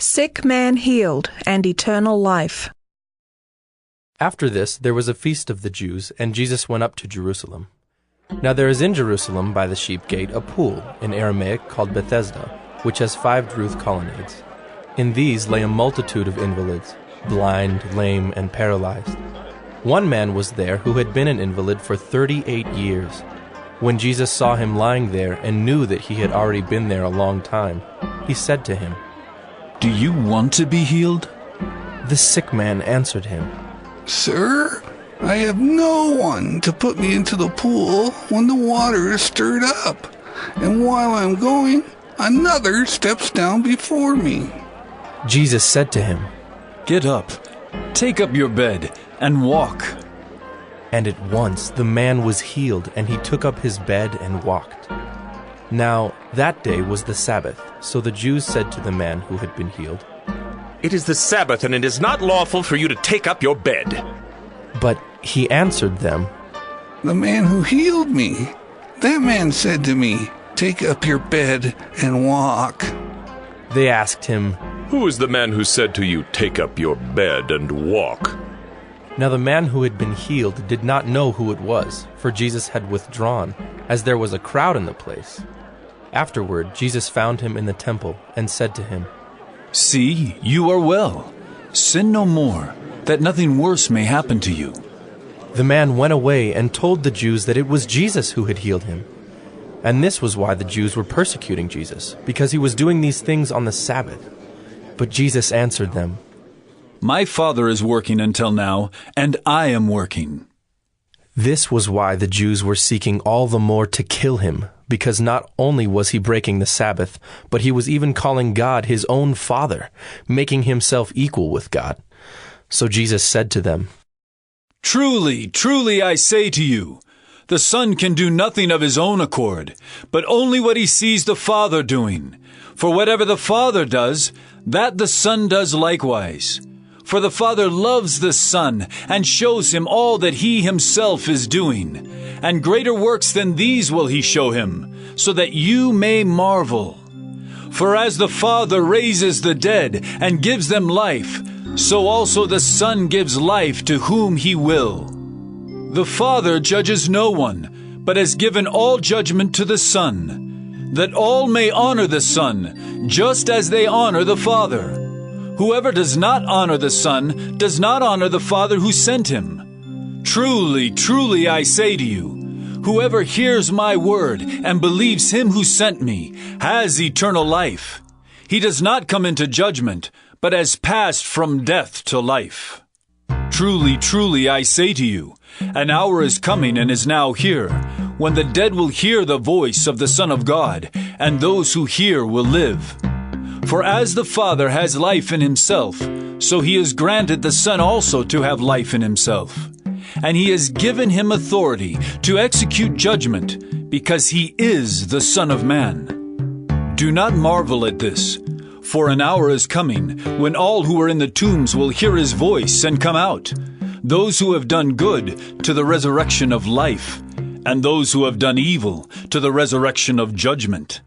Sick man healed and eternal life. After this there was a feast of the Jews, and Jesus went up to Jerusalem. Now there is in Jerusalem by the sheep gate a pool, in Aramaic called Bethesda, which has 5 roofed colonnades. In these lay a multitude of invalids, blind, lame, and paralyzed. One man was there who had been an invalid for 38 years. When Jesus saw him lying there and knew that he had already been there a long time, he said to him, "Do you want to be healed?" The sick man answered him, "Sir, I have no one to put me into the pool when the water is stirred up, and while I'm going, another steps down before me." Jesus said to him, "Get up, take up your bed, and walk." And at once the man was healed, and he took up his bed and walked. Now that day was the Sabbath, so the Jews said to the man who had been healed, "It is the Sabbath, and it is not lawful for you to take up your bed." But he answered them, "The man who healed me, that man said to me, 'Take up your bed and walk.'" They asked him, "Who is the man who said to you, 'Take up your bed and walk'?" Now the man who had been healed did not know who it was, for Jesus had withdrawn, as there was a crowd in the place. Afterward Jesus found him in the temple and said to him, "See, you are well. Sin no more, that nothing worse may happen to you." The man went away and told the Jews that it was Jesus who had healed him. And this was why the Jews were persecuting Jesus, because he was doing these things on the Sabbath. But Jesus answered them, "My Father is working until now, and I am working." This was why the Jews were seeking all the more to kill him, because not only was he breaking the Sabbath, but he was even calling God his own Father, making himself equal with God. So Jesus said to them, "Truly, truly I say to you, the Son can do nothing of his own accord, but only what he sees the Father doing. For whatever the Father does, that the Son does likewise. For the Father loves the Son, and shows him all that he himself is doing. And greater works than these will he show him, so that you may marvel. For as the Father raises the dead and gives them life, so also the Son gives life to whom he will. The Father judges no one, but has given all judgment to the Son, that all may honor the Son, just as they honor the Father. Whoever does not honor the Son does not honor the Father who sent him. Truly, truly I say to you, whoever hears my word and believes him who sent me has eternal life. He does not come into judgment, but has passed from death to life. Truly, truly I say to you, an hour is coming and is now here, when the dead will hear the voice of the Son of God, and those who hear will live. For as the Father has life in himself, so he has granted the Son also to have life in himself. And he has given him authority to execute judgment, because he is the Son of Man. Do not marvel at this, for an hour is coming when all who are in the tombs will hear his voice and come out, those who have done good to the resurrection of life, and those who have done evil to the resurrection of judgment.